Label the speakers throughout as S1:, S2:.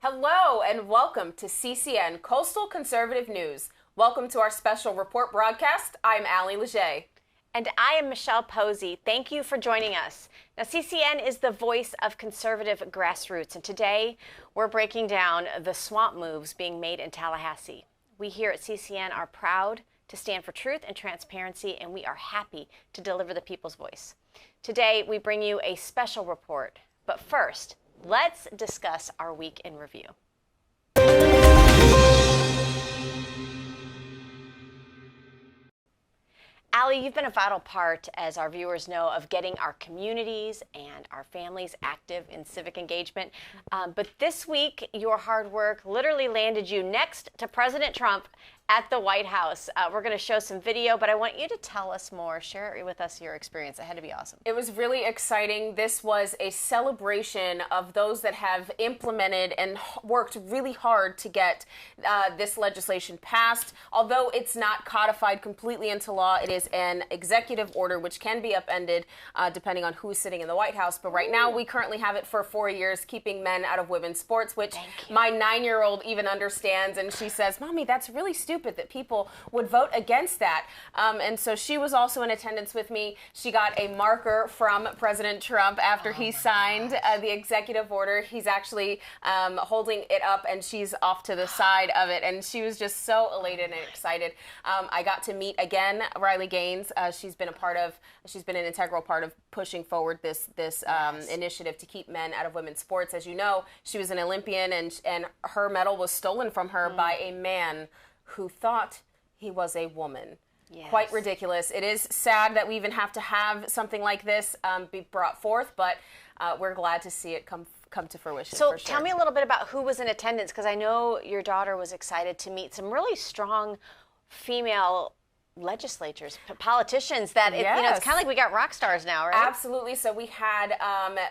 S1: Hello and welcome to CCN Coastal Conservative News. Welcome to our special report broadcast. I'm Allie Leger.
S2: And I am Michelle Posey. Thank you for joining us. Now, CCN is the voice of conservative grassroots, and today we're breaking down the swamp moves being made in Tallahassee. We here at CCN are proud to stand for truth and transparency, and we are happy to deliver the people's voice. Today, we bring you a special report. But first, let's discuss our week in review. Allie, you've been a vital part, as our viewers know, of getting our communities and our families active in civic engagement. But this week, your hard work literally landed you next to President Trump at the White House. We're going to show some video, but I want you to tell us more. Share with us your experience. It had to be awesome.
S1: It was really exciting. This was a celebration of those that have implemented and worked really hard to get this legislation passed. Although it's not codified completely into law, it is an executive order which can be upended depending on who's sitting in the White House. But right now, we currently have it for 4 years, keeping men out of women's sports, which my 9-year-old even understands. And she says, "Mommy, that's really stupid that people would vote against that." And so she was also in attendance with me. She got a marker from President Trump after he signed the executive order. He's actually holding it up, and she's off to the side of it. And she was just so elated and excited. I got to meet again Riley Gaines. She's been an integral part of pushing forward this initiative to keep men out of women's sports. As you know, she was an Olympian, and her medal was stolen from her by a man who thought he was a woman.
S2: Yes.
S1: Quite ridiculous. It is sad that we even have to have something like this be brought forth, but we're glad to see it come to fruition.
S2: So
S1: for sure.
S2: Tell me a little bit about who was in attendance, because I know your daughter was excited to meet some really strong female legislators, politicians that it's kind of like we got rock stars now, right?
S1: Absolutely. So we had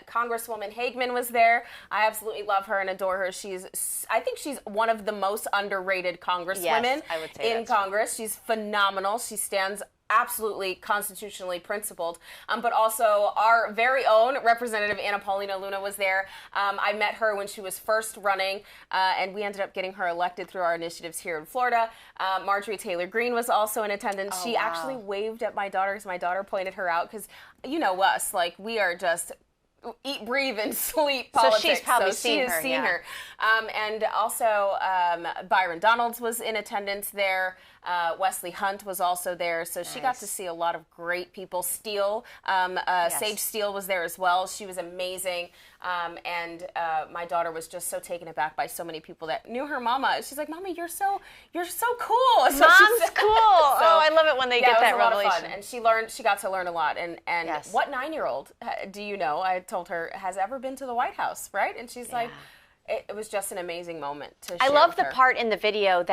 S1: Congresswoman Hageman was there. I absolutely love her and adore her. I think she's one of the most underrated congresswomen
S2: I would say
S1: in Congress. She's phenomenal. She stands absolutely constitutionally principled, but also our very own Representative Anna Paulina Luna was there. I met her when she was first running, and we ended up getting her elected through our initiatives here in Florida. Marjorie Taylor Greene was also in attendance. She actually waved at my daughter because my daughter pointed her out, because you know us, like we are just eat, breathe, and sleep politics.
S2: So she's probably seen
S1: her. And also Byron Donalds was in attendance there. Wesley Hunt was also there. So she got to see a lot of great people. Steele, Sage Steele was there as well. She was amazing. And my daughter was just so taken aback by so many people that knew her mama. She's like, "Mommy, you're so cool." So
S2: Mom's cool. I love it when they get that revelation.
S1: It was a lot of fun. And she got to learn a lot. And what 9-year-old do you know? I told her has ever been to the White House, right? And she's like, it was just an amazing moment to share.
S2: I love
S1: with
S2: the
S1: her.
S2: part in the video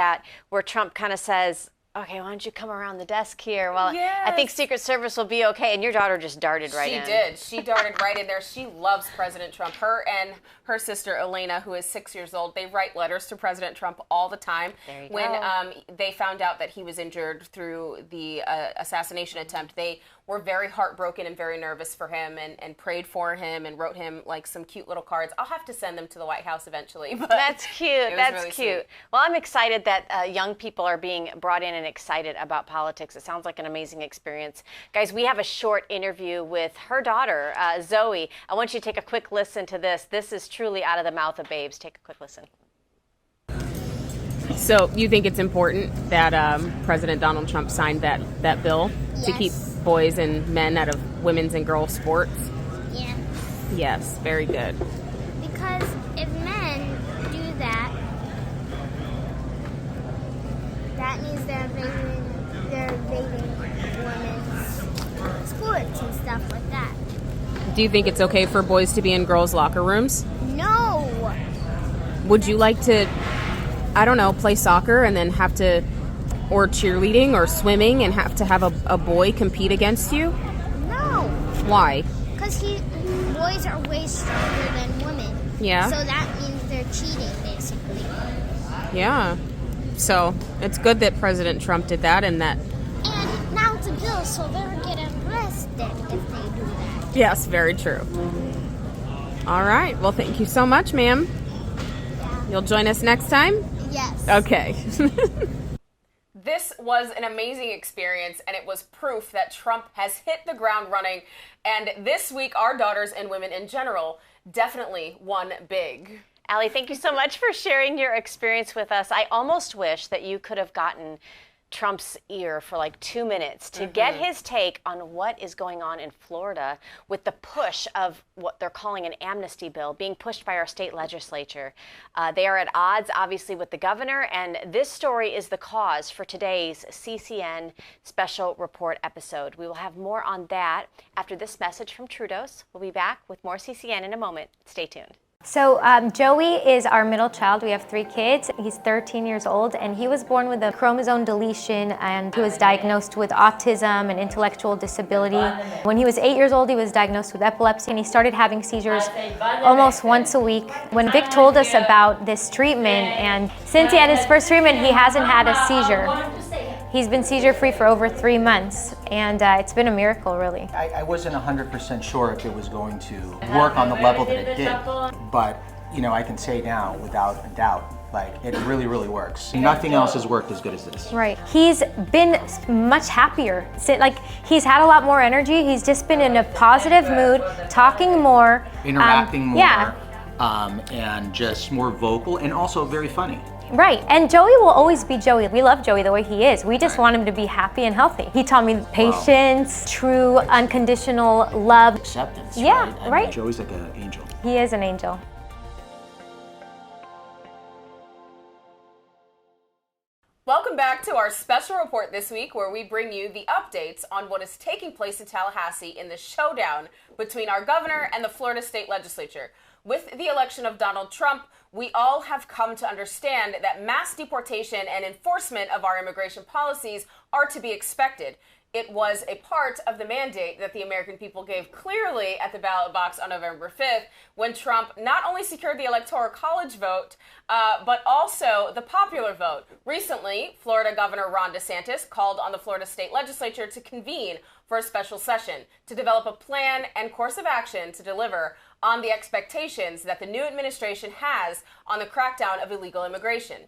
S2: where Trump kind of says, "Okay, why don't you come around the desk here? Well, I think Secret Service will be okay." And your daughter just darted right in.
S1: She did. She darted right in there. She loves President Trump. Her and her sister Elena, who is 6 years old, they write letters to President Trump all the time.
S2: There you
S1: when
S2: go.
S1: They found out that he was injured through the assassination attempt, they were very heartbroken and very nervous for him, and prayed for him and wrote him like some cute little cards. I'll have to send them to the White House eventually. But
S2: that's cute. That's
S1: really
S2: cute.
S1: Sweet.
S2: Well, I'm excited that young people are being brought in and excited about politics. It sounds like an amazing experience. Guys, we have a short interview with her daughter, Zoe. I want you to take a quick listen to this. This is truly out of the mouth of babes. Take a quick listen.
S1: So you think it's important that President Donald Trump signed that bill to keep boys and men out of women's and girls' sports?
S3: Yeah.
S1: Yes, very good.
S3: Because if men do that, that means they're invading women's sports and stuff like that.
S1: Do you think it's okay for boys to be in girls' locker rooms?
S3: No.
S1: Would you like to, I don't know, play soccer and then have to, or cheerleading or swimming and have to have a boy compete against you?
S3: No.
S1: Why?
S3: Because boys are way stronger than women.
S1: Yeah.
S3: So that means they're cheating, basically.
S1: Yeah. So it's good that President Trump did that and that.
S3: And now it's a bill, so they'll get arrested if they do that.
S1: Yes, very true. All right. Well, thank you so much, ma'am. You'll join us next time?
S3: Yes.
S1: Okay. This was an amazing experience, and it was proof that Trump has hit the ground running. And this week, our daughters and women in general definitely won big.
S2: Allie, thank you so much for sharing your experience with us. I almost wish that you could have gotten Trump's ear for like 2 minutes to get his take on what is going on in Florida with the push of what they're calling an amnesty bill being pushed by our state legislature. They are at odds, obviously, with the governor, and this story is the cause for today's CCN special report episode. We will have more on that after this message from Trudeau's. We'll be back with more CCN in a moment. Stay tuned.
S4: So Joey is our middle child. We have 3 kids. He's 13 years old, and he was born with a chromosome deletion, and he was diagnosed with autism and intellectual disability. When he was 8 years old, he was diagnosed with epilepsy, and he started having seizures almost once a week. When Vic told us about this treatment, and since he had his first treatment, he hasn't had a seizure. He's been seizure-free for over 3 months, and it's been a miracle, really.
S5: I wasn't 100% sure if it was going to work on the level that it did, but I can say now, without a doubt, like, it really, really works. Nothing else has worked as good as this.
S4: Right. He's been much happier. Like, he's had a lot more energy. He's just been in a positive mood, talking more.
S5: Interacting more.
S4: Yeah.
S5: And just more vocal, and also very funny.
S4: Right, and Joey will always be Joey. We love Joey the way he is. We just want him to be happy and healthy. He taught me patience, true unconditional love.
S5: Acceptance,
S4: yeah,
S5: right?
S4: right.
S5: Joey's like an angel.
S4: He is an angel.
S1: Welcome back to our special report this week, where we bring you the updates on what is taking place in Tallahassee in the showdown between our governor and the Florida state legislature. With the election of Donald Trump, we all have come to understand that mass deportation and enforcement of our immigration policies are to be expected. It was a part of the mandate that the American people gave clearly at the ballot box on November 5th, when Trump not only secured the Electoral College vote, but also the popular vote. Recently, Florida Governor Ron Desantis called on the Florida state legislature to convene for a special session to develop a plan and course of action to deliver on the expectations that the new administration has on the crackdown of illegal immigration.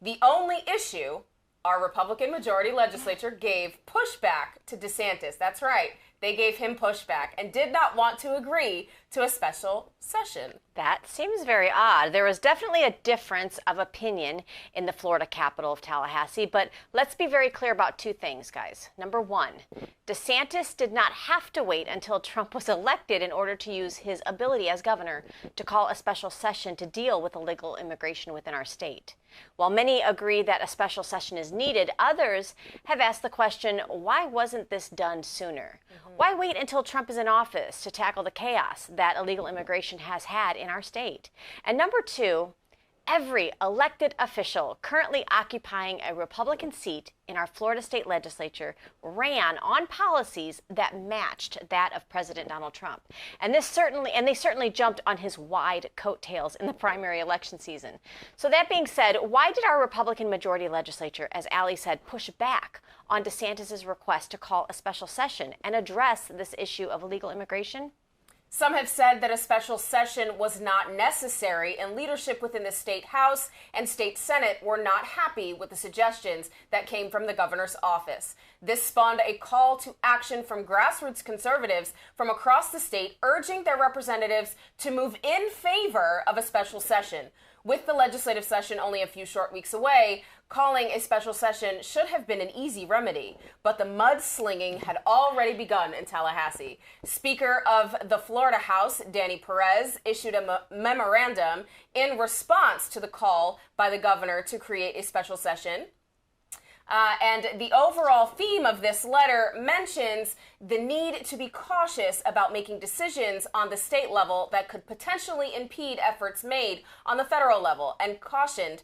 S1: The only issue, our Republican majority legislature gave pushback to DeSantis. That's right. They gave him pushback and did not want to agree to a special session.
S2: That seems very odd. There was definitely a difference of opinion in the Florida capital of Tallahassee, but let's be very clear about 2 things, guys. Number 1, DeSantis did not have to wait until Trump was elected in order to use his ability as governor to call a special session to deal with illegal immigration within our state. While many agree that a special session is needed, others have asked the question, why wasn't this done sooner? Why wait until Trump is in office to tackle the chaos that illegal immigration has had in our state? And number 2, every elected official currently occupying a Republican seat in our Florida state legislature ran on policies that matched that of President Donald Trump. And they certainly jumped on his wide coattails in the primary election season. So that being said, why did our Republican majority legislature, as Allie said, push back on DeSantis' request to call a special session and address this issue of illegal immigration?
S1: Some have said that a special session was not necessary, and leadership within the state House and state Senate were not happy with the suggestions that came from the governor's office. This spawned a call to action from grassroots conservatives from across the state, urging their representatives to move in favor of a special session. With the legislative session only a few short weeks away, calling a special session should have been an easy remedy, but the mudslinging had already begun in Tallahassee. Speaker of the Florida House, Danny Perez, issued a memorandum in response to the call by the governor to create a special session. And the overall theme of this letter mentions the need to be cautious about making decisions on the state level that could potentially impede efforts made on the federal level, and cautioned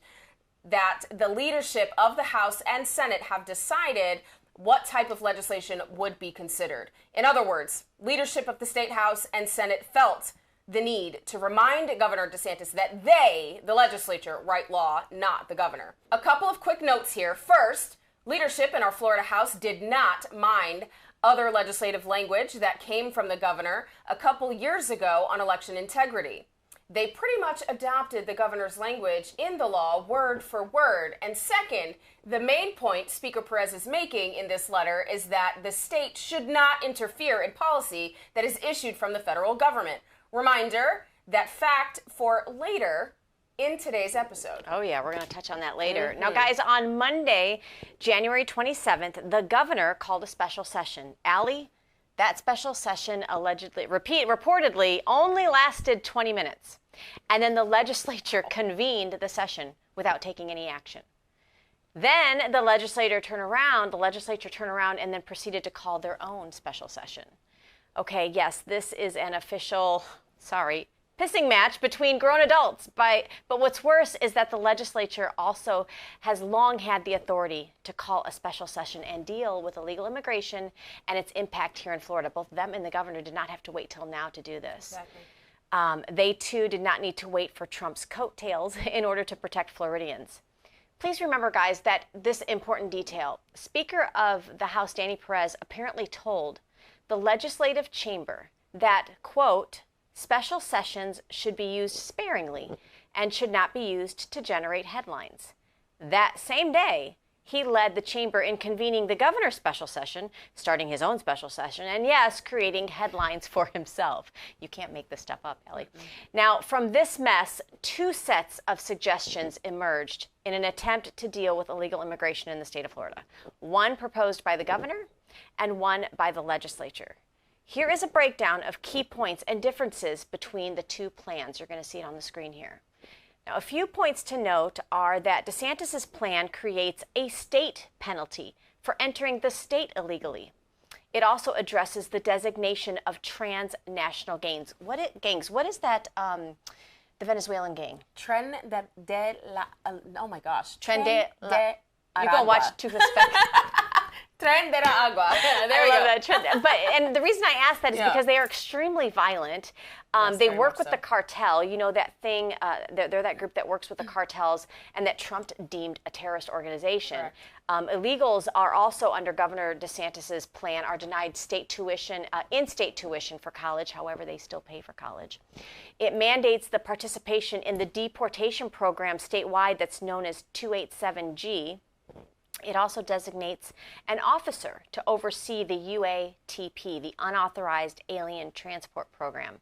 S1: that the leadership of the House and Senate have decided what type of legislation would be considered. In other words, leadership of the state House and Senate felt the need to remind Governor DeSantis that they, the legislature, write law, not the governor. A couple of quick notes here. First, leadership in our Florida House did not mind other legislative language that came from the governor a couple years ago on election integrity. they pretty much adopted the governor's language in the law word for word. And second, the main point Speaker Perez is making in this letter is that the state should not interfere in policy that is issued from the federal government. Reminder, that fact for later in today's episode.
S2: Oh, yeah, we're going to touch on that later. Now, guys, on Monday, January 27th, the governor called a special session. Allie, that special session reportedly only lasted 20 minutes. And then the legislature convened the session without taking any action. Then the legislature turned around and then proceeded to call their own special session. Okay, yes, this is an official, pissing match between grown adults. But what's worse is that the legislature also has long had the authority to call a special session and deal with illegal immigration and its impact here in Florida. Both them and the governor did not have to wait till now to do this. Exactly. They, too, did not need to wait for Trump's coattails in order to protect Floridians. Please remember, guys, that this important detail. Speaker of the House, Danny Perez, apparently told the legislative chamber that, quote, special sessions should be used sparingly and should not be used to generate headlines. That same day, he led the chamber in convening the governor's special session, starting his own special session, and yes, creating headlines for himself. You can't make this stuff up, Ellie. Now, from this mess, two sets of suggestions emerged in an attempt to deal with illegal immigration in the state of Florida. One proposed by the governor and one by the legislature. Here is a breakdown of key points and differences between the two plans. You're going to see it on the screen here. Now, a few points to note are that Desantis' plan creates a state penalty for entering the state illegally. It also addresses the designation of transnational gangs. What is that, the Venezuelan gang?
S1: Tren de la... oh, my gosh.
S2: Tren de la... You're going to watch Too Hispanic.
S1: Tren de la Agua.
S2: There we go. And the reason I ask that is because they are extremely violent. They work with the cartel. You know that thing, they're that group that works with the cartels and that Trump deemed a terrorist organization. Illegals are also, under Governor DeSantis' plan, are denied state tuition, in-state tuition for college. However, they still pay for college. It mandates the participation in the deportation program statewide that's known as 287G. It also designates an officer to oversee the UATP, the Unauthorized Alien Transport Program.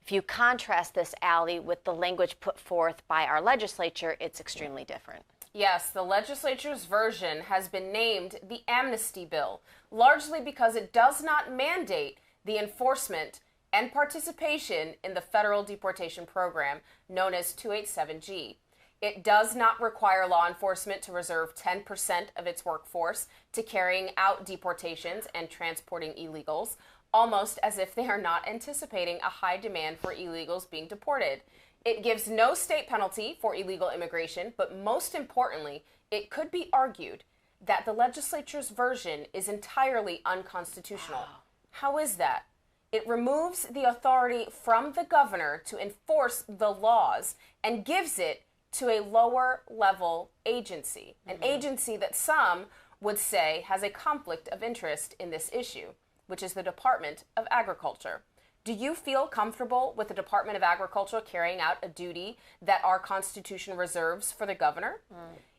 S2: If you contrast this, Allie, with the language put forth by our legislature, it's extremely different.
S1: Yes, the legislature's version has been named the Amnesty Bill, largely because it does not mandate the enforcement and participation in the federal deportation program known as 287G. It does not require law enforcement to reserve 10% of its workforce to carrying out deportations and transporting illegals, almost as if they are not anticipating a high demand for illegals being deported. It gives no state penalty for illegal immigration, but most importantly, it could be argued that the legislature's version is entirely unconstitutional. Wow. How is that? It removes the authority from the governor to enforce the laws and gives it to a lower level agency, an agency that some would say has a conflict of interest in this issue, which is the Department of Agriculture. Do you feel comfortable with the Department of Agriculture carrying out a duty that our Constitution reserves for the governor?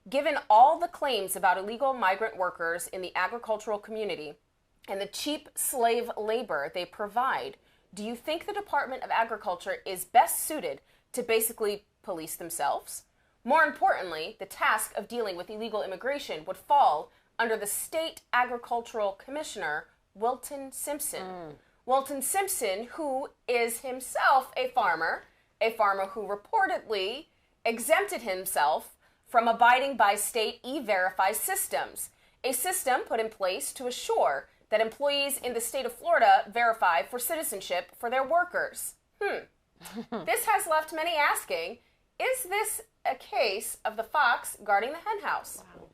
S1: Given all the claims about illegal migrant workers in the agricultural community and the cheap slave labor they provide, do you think the Department of Agriculture is best suited to basically police themselves? More importantly, the task of dealing with illegal immigration would fall under the State Agricultural Commissioner, Wilton Simpson. Wilton Simpson, who is himself a farmer who reportedly exempted himself from abiding by state e-verify systems, a system put in place to assure that employees in the state of Florida verify for citizenship for their workers. This has left many asking, is this a case of the fox guarding the henhouse? Wow.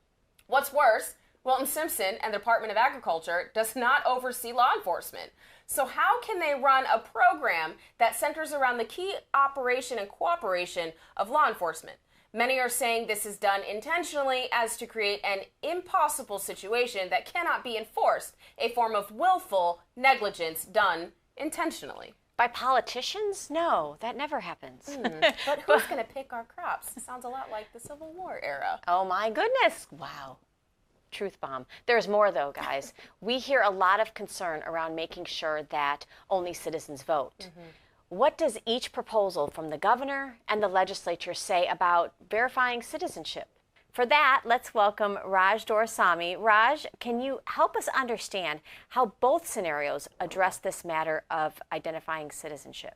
S1: What's worse, Wilton Simpson and the Department of Agriculture does not oversee law enforcement. So how can they run a program that centers around the key operation and cooperation of law enforcement? Many are saying this is done intentionally as to create an impossible situation that cannot be enforced, a form of willful negligence done intentionally.
S2: By politicians? No, that never happens.
S1: But who's going to pick our crops? Sounds a lot like the Civil War era.
S2: Oh my goodness. Wow. Truth bomb. There's more though, guys. We hear a lot of concern around making sure that only citizens vote. What does each proposal from the governor and the legislature say about verifying citizenship? For that, let's welcome Raj Doraisamy. Raj, can you help us understand how both scenarios address this matter of identifying citizenship?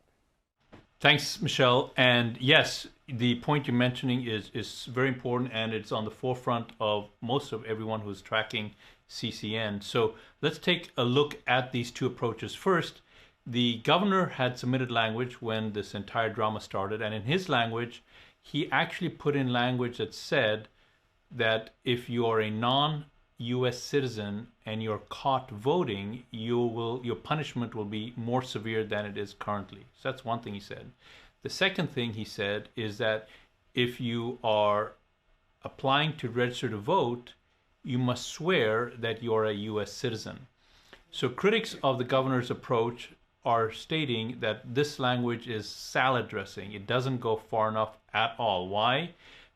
S6: Thanks, Michelle. And yes, the point you're mentioning is very important, and it's on the forefront of most of everyone who's tracking CCN. So let's take a look at these two approaches. First, the governor had submitted language when this entire drama started, and in his language, he actually put in language that said that if you are a non-US citizen and you're caught voting, your punishment will be more severe than it is currently. So that's one thing he said. The second thing he said is that if you are applying to register to vote, you must swear that you're a US citizen. So critics of the governor's approach are stating that this language is salad dressing. It doesn't go far enough at all. Why?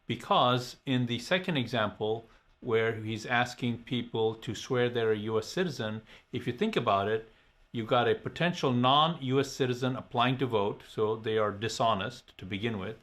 S6: Because in the second example, where he's asking people to swear they're a US citizen, if you think about it, you've got a potential non-US citizen applying to vote, so they are dishonest to begin with,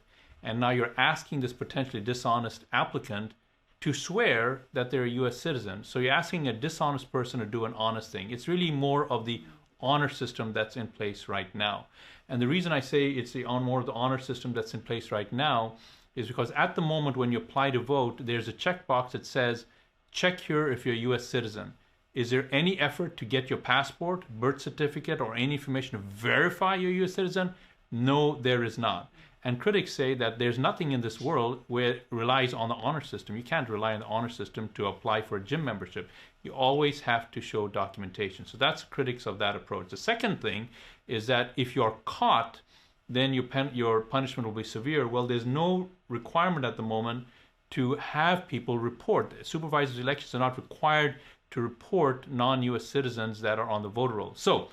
S6: and now you're asking this potentially dishonest applicant to swear that they're a US citizen. So you're asking a dishonest person to do an honest thing. It's really more of the honor system that's in place right now. And the reason I say it's more of the honor system that's in place right now is because at the moment when you apply to vote, there's a checkbox that says, check here if you're a US citizen. Is there any effort to get your passport, birth certificate, or any information to verify you're a US citizen? No, there is not. And critics say that there's nothing in this world where it relies on the honor system. You can't rely on the honor system to apply for a gym membership. You always have to show documentation. So that's critics of that approach. The second thing is that if you're caught, then your punishment will be severe. Well, there's no requirement at the moment to have people report. Supervisors' elections are not required to report non-US citizens that are on the voter roll. So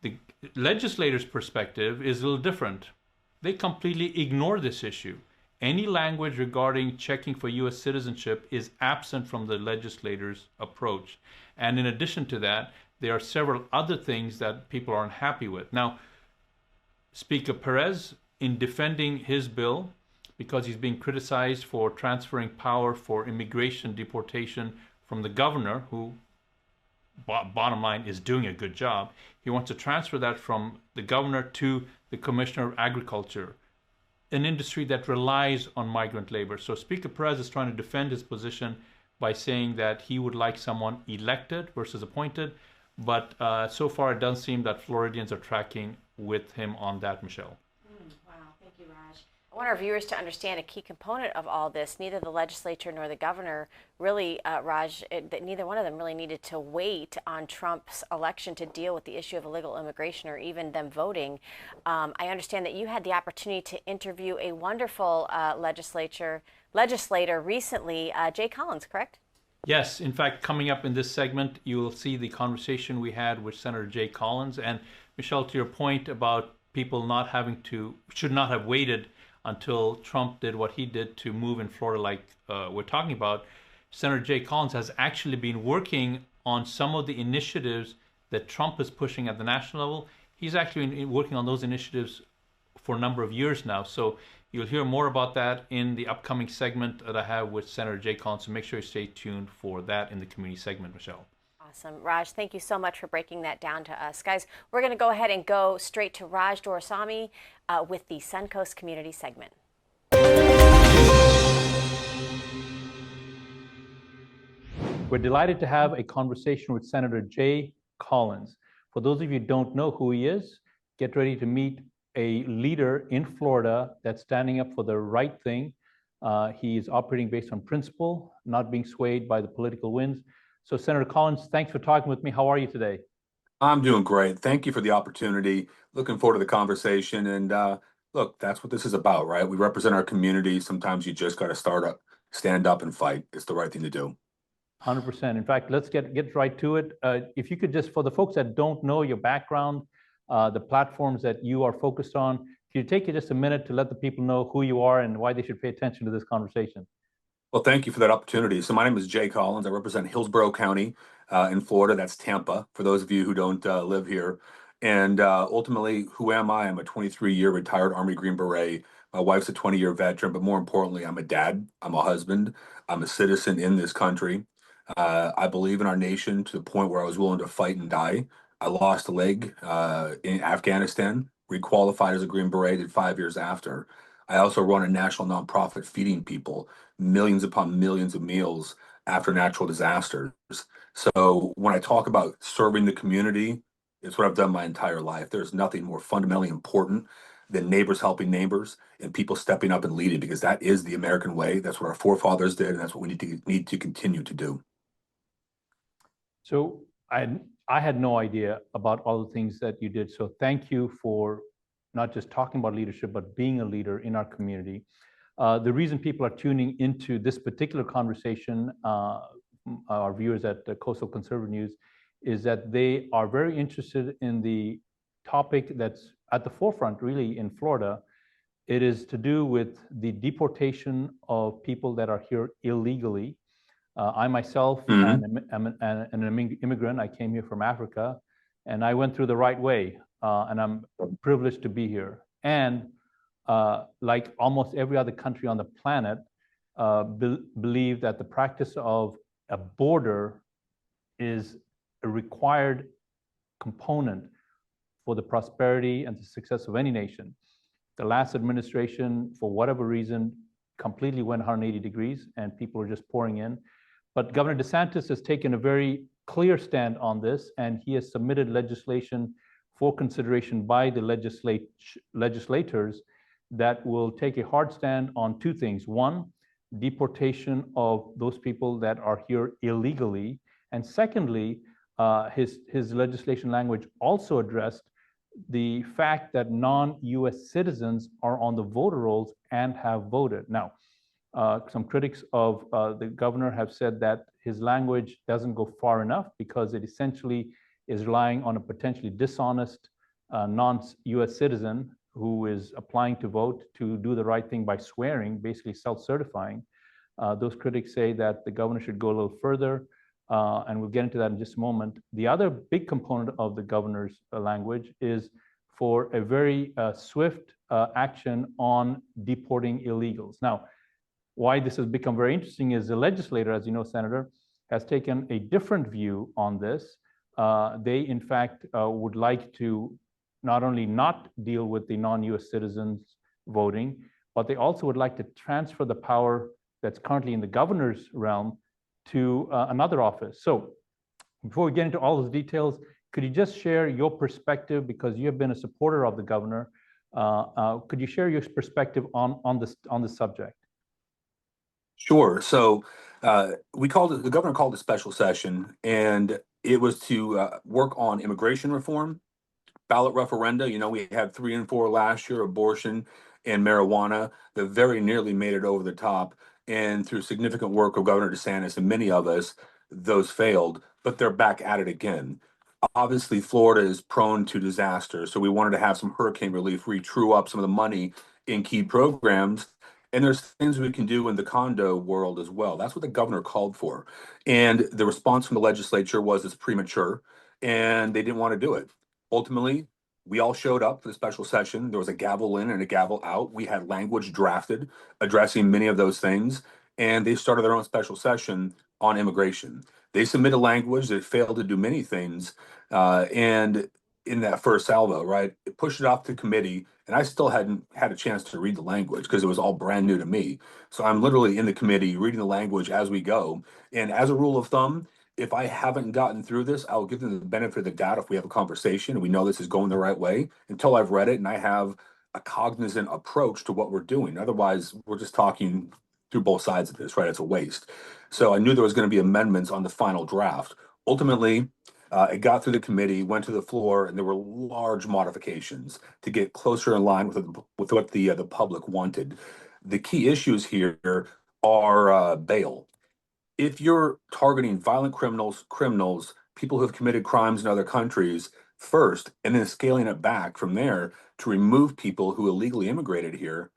S6: the legislators' perspective is a little different. They completely ignore this issue. Any language regarding checking for US citizenship is absent from the legislators' approach. And in addition to that, there are several other things that people are unhappy with. Now, Speaker Perez, in defending his bill, because he's being criticized for transferring power for immigration deportation from the governor, who, bottom line, is doing a good job, he wants to transfer that from the governor to the Commissioner of Agriculture, an industry that relies on migrant labor. So Speaker Perez is trying to defend his position by saying that he would like someone elected versus appointed, but so far it doesn't seem that Floridians are tracking with him on that, Michelle.
S2: Wow, thank you, Raj. I want our viewers to understand a key component of all this. Neither the legislature nor the governor really, Raj, neither one of them really needed to wait on Trump's election to deal with the issue of illegal immigration or even them voting. I understand that you had the opportunity to interview a wonderful legislator recently, Jay Collins, correct?
S6: Yes, in fact, coming up in this segment, you will see the conversation we had with Senator Jay Collins. And Michelle, to your point about people should not have waited until Trump did what he did to move in Florida like we're talking about, Senator Jay Collins has actually been working on some of the initiatives that Trump is pushing at the national level. He's actually been working on those initiatives for a number of years now. So you'll hear more about that in the upcoming segment that I have with Senator Jay Collins. So make sure you stay tuned for that in the community segment, Michelle.
S2: Awesome. Raj, thank you so much for breaking that down to us. Guys, we're going to go ahead and go straight to Raj Doraisamy with the Suncoast Community segment.
S6: We're delighted to have a conversation with Senator Jay Collins. For those of you who don't know who he is, get ready to meet a leader in Florida that's standing up for the right thing. He is operating based on principle, not being swayed by the political winds. So Senator Collins, thanks for talking with me. How are you today?
S7: I'm doing great. Thank you for the opportunity. Looking forward to the conversation. And look, that's what this is about, right? We represent our community. Sometimes you just got to stand up and fight. It's the right thing to do.
S6: 100%. In fact, let's get right to it. If you could just, for the folks that don't know your background, the platforms that you are focused on. Can you take just a minute to let the people know who you are and why they should pay attention to this conversation?
S7: Well, thank you for that opportunity. So my name is Jay Collins. I represent Hillsborough County in Florida. That's Tampa, for those of you who don't live here. And ultimately, who am I? I'm a 23-year retired Army Green Beret. My wife's a 20-year veteran, but more importantly, I'm a dad. I'm a husband. I'm a citizen in this country. I believe in our nation to the point where I was willing to fight and die. I lost a leg in Afghanistan, requalified as a Green Beret, did 5 years after. I also run a national nonprofit feeding people millions upon millions of meals after natural disasters. So when I talk about serving the community, it's what I've done my entire life. There's nothing more fundamentally important than neighbors helping neighbors and people stepping up and leading, because that is the American way. That's what our forefathers did, and that's what we need to continue to do.
S6: So I had no idea about all the things that you did. So thank you for not just talking about leadership, but being a leader in our community. The reason people are tuning into this particular conversation, our viewers at Coastal Conservative News, is that they are very interested in the topic that's at the forefront, really, in Florida. It is to do with the deportation of people that are here illegally. I myself am an immigrant. I came here from Africa, and I went through the right way, and I'm privileged to be here. And like almost every other country on the planet, believe that the practice of a border is a required component for the prosperity and the success of any nation. The last administration, for whatever reason, completely went 180 degrees, and people are just pouring in. But Governor Desantis has taken a very clear stand on this, and he has submitted legislation for consideration by the legislators that will take a hard stand on two things. One, deportation of those people that are here illegally. And secondly, his legislation language also addressed the fact that non-US citizens are on the voter rolls and have voted. Now, some critics of the governor have said that his language doesn't go far enough because it essentially is relying on a potentially dishonest non-US citizen who is applying to vote to do the right thing by swearing, basically self-certifying. Those critics say that the governor should go a little further, and we'll get into that in just a moment. The other big component of the governor's language is for a very swift action on deporting illegals. Now, why this has become very interesting is the legislator, as you know, Senator, has taken a different view on this. They, in fact, would like to not only not deal with the non-US citizens voting, but they also would like to transfer the power that's currently in the governor's realm to another office. So before we get into all those details, could you just share your perspective, because you have been a supporter of the governor? Could you share your perspective on this subject?
S7: Sure. So the governor called a special session, and it was to work on immigration reform, ballot referenda. You know, we had 3 and 4 last year, abortion and marijuana, that very nearly made it over the top. And through significant work of Governor DeSantis and many of us, those failed, but they're back at it again. Obviously, Florida is prone to disaster, so we wanted to have some hurricane relief, true up some of the money in key programs. And there's things we can do in the condo world as well. That's what the governor called for. And the response from the legislature was it's premature, and they didn't want to do it. Ultimately, we all showed up for the special session. There was a gavel in and a gavel out. We had language drafted addressing many of those things, and they started their own special session on immigration. They submitted language that failed to do many things, and in that first salvo, right, it pushed it off to committee, and I still hadn't had a chance to read the language because it was all brand new to me. So I'm literally in the committee reading the language as we go. And as a rule of thumb, if I haven't gotten through this, I'll give them the benefit of the doubt if we have a conversation and we know this is going the right way until I've read it and I have a cognizant approach to what we're doing. Otherwise, we're just talking through both sides of this, right? It's a waste. So I knew there was going to be amendments on the final draft. Ultimately, it got through the committee, went to the floor, and there were large modifications to get closer in line with what the public wanted. The key issues here are bail. If you're targeting violent criminals, people who have committed crimes in other countries, first, and then scaling it back from there to remove people who illegally immigrated here.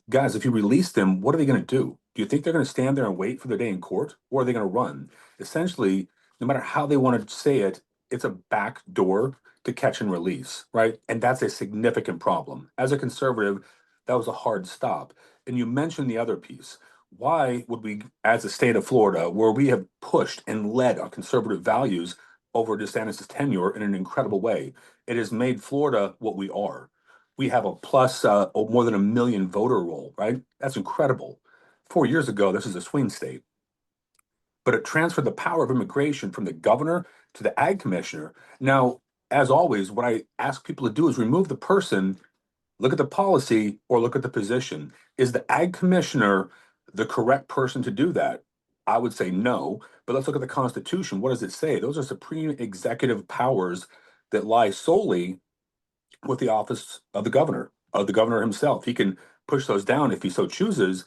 S7: Guys, if you release them, what are they going to do? Do you think they're going to stand there and wait for their day in court, or are they going to run? Essentially, no matter how they want to say it, it's a back door to catch and release, right? And that's a significant problem. As a conservative, that was a hard stop. And you mentioned the other piece. Why would we, as a state of Florida, where we have pushed and led on conservative values over DeSantis' tenure in an incredible way, it has made Florida what we are. We have a plus more than 1 million voter roll, right? That's incredible. 4 years ago, this is a swing state, but it transferred the power of immigration from the governor to the ag commissioner. Now, as always, what I ask people to do is remove the person, look at the policy, or look at the position. Is the ag commissioner the correct person to do that? I would say no, but let's look at the Constitution. What does it say? Those are supreme executive powers that lie solely with the office of the governor himself. He can push those down if he so chooses,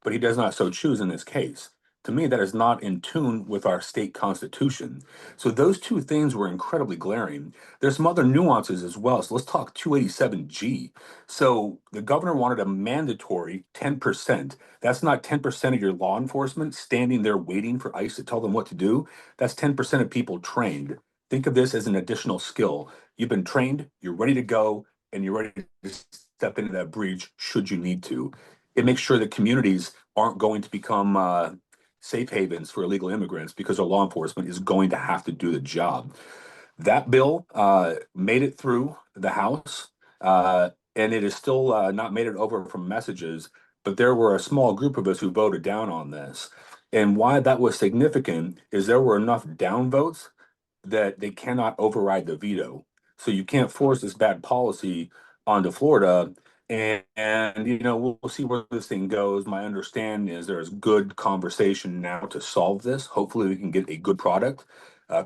S7: but he does not so choose in this case. To me, that is not in tune with our state constitution. So those two things were incredibly glaring. There's some other nuances as well. So let's talk 287G. So the governor wanted a mandatory 10%. That's not 10% of your law enforcement standing there waiting for ICE to tell them what to do. That's 10% of people trained. Think of this as an additional skill. You've been trained, you're ready to go, and you're ready to step into that breach should you need to. It makes sure that communities aren't going to become safe havens for illegal immigrants because our law enforcement is going to have to do the job. That bill made it through the House, and it is still not made it over from messages, but there were a small group of us who voted down on this. And why that was significant is there were enough down votes that they cannot override the veto. So you can't force this bad policy onto Florida. And we'll see where this thing goes. My understanding is there's good conversation now to solve this. Hopefully, we can get a good product,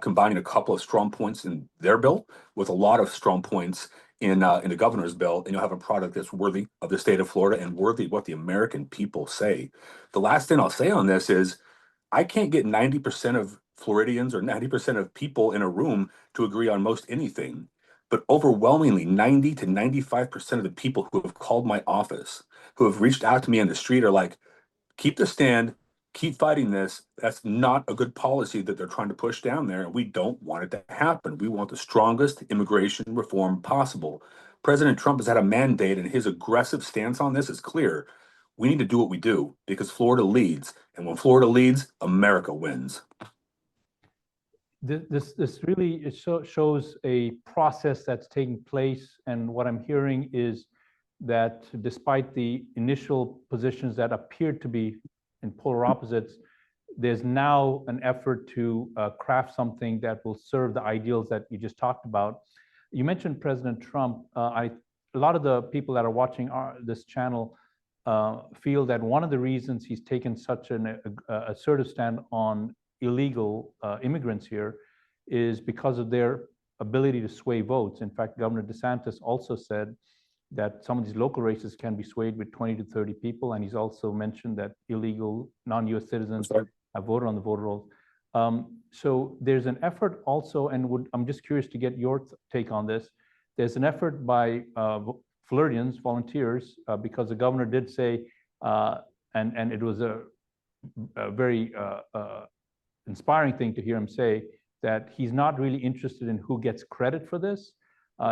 S7: combining a couple of strong points in their bill with a lot of strong points in the governor's bill, and you'll have a product that's worthy of the state of Florida and worthy of what the American people say. The last thing I'll say on this is I can't get 90% of Floridians or 90% of people in a room to agree on most anything. But overwhelmingly, 90 to 95% of the people who have called my office, who have reached out to me on the street, are like, keep the stand, keep fighting this. That's not a good policy that they're trying to push down there. And we don't want it to happen. We want the strongest immigration reform possible. President Trump has had a mandate, and his aggressive stance on this is clear. We need to do what we do because Florida leads. And when Florida leads, America wins.
S6: This really shows a process that's taking place, and what I'm hearing is that despite the initial positions that appeared to be in polar opposites, there's now an effort to craft something that will serve the ideals that you just talked about. You mentioned President Trump. A lot of the people that are watching this channel feel that one of the reasons he's taken such an assertive stand on illegal immigrants here is because of their ability to sway votes. In fact, Governor Desantis also said that some of these local races can be swayed with 20 to 30 people, and he's also mentioned that illegal non-U.S. citizens have voted on the voter rolls. So there's an effort also, and I'm just curious to get your take on this. There's an effort by Floridians, volunteers, because the governor did say, and it was a very inspiring thing to hear him say, that he's not really interested in who gets credit for this.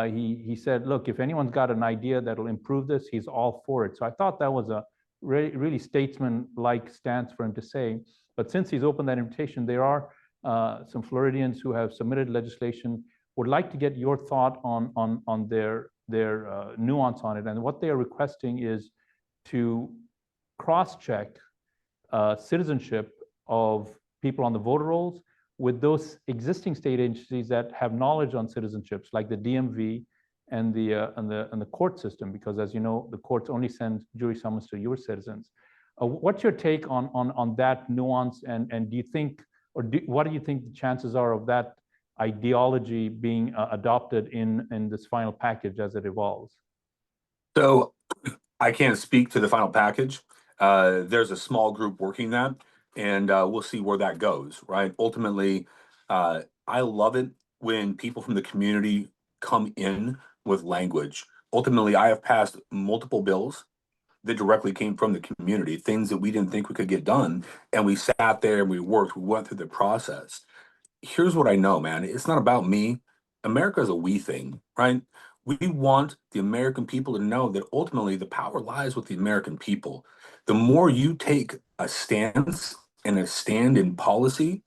S6: He said, look, if anyone's got an idea that'll improve this, he's all for it. So I thought that was a really statesman-like stance for him to say. But since he's opened that invitation, there are some Floridians who have submitted legislation. Would like to get your thought on their nuance on it. And what they are requesting is to cross-check citizenship of people on the voter rolls with those existing state agencies that have knowledge on citizenships, like the DMV and the court system, because as you know, the courts only send jury summons to your citizens. What's your take on that nuance, and do you think, what do you think the chances are of that ideology being adopted in this final package as it evolves?
S7: So I can't speak to the final package. There's a small group working that, and we'll see where that goes, right? Ultimately, I love it when people from the community come in with language. Ultimately, I have passed multiple bills that directly came from the community, things that we didn't think we could get done. And we sat there and we worked, we went through the process. Here's what I know, man. It's not about me. America is a we thing, right? We want the American people to know that ultimately the power lies with the American people. The more you take a stance and a stand in policy,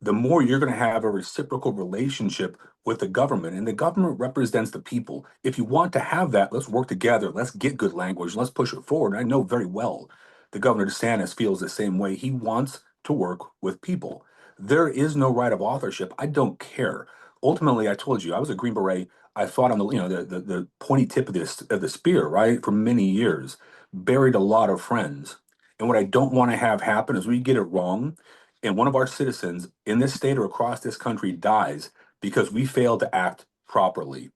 S7: the more you're going to have a reciprocal relationship with the government. And the government represents the people. If you want to have that, let's work together. Let's get good language. Let's push it forward. And I know very well the Governor DeSantis feels the same way. He wants to work with people. There is no right of authorship. I don't care. Ultimately, I told you, I was a Green Beret. I fought on the pointy tip of the spear, right, for many years. Buried a lot of friends. And what I don't want to have happen is we get it wrong and one of our citizens in this state or across this country dies because we failed to act properly.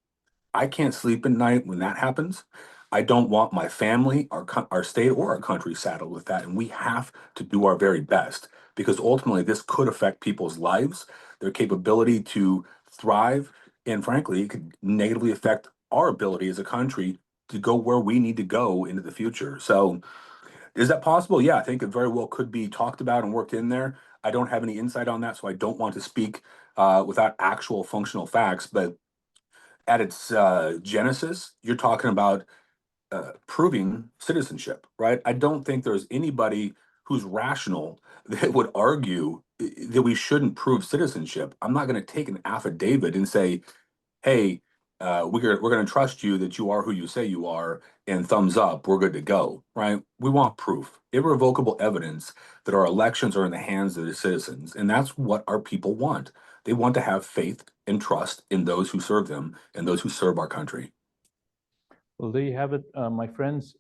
S7: I can't sleep at night when that happens. I don't want my family, our state, or our country saddled with that. And we have to do our very best because ultimately this could affect people's lives, their capability to thrive, and frankly, it could negatively affect our ability as a country to go where we need to go into the future. So, is that possible? Yeah, I think it very well could be talked about and worked in there. I don't have any insight on that, so I don't want to speak without actual functional facts. But at its genesis, you're talking about proving citizenship, right? I don't think there's anybody who's rational that would argue that we shouldn't prove citizenship. I'm not going to take an affidavit and say, hey, we're going to trust you that you are who you say you are, and thumbs up, we're good to go, right? We want proof, irrevocable evidence that our elections are in the hands of the citizens. And that's what our people want. They want to have faith and trust in those who serve them and those who serve our country.
S6: Well, there you have it, my friends.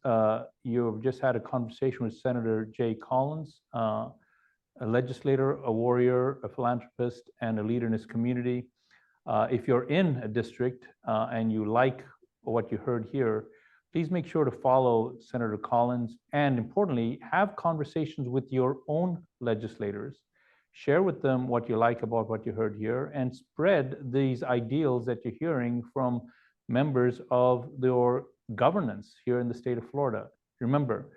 S6: You've just had a conversation with Senator Jay Collins, a legislator, a warrior, a philanthropist, and a leader in his community. If you're in a district and you like what you heard here, please make sure to follow Senator Collins and, importantly, have conversations with your own legislators. Share with them what you like about what you heard here and spread these ideals that you're hearing from members of your governance here in the state of Florida. Remember,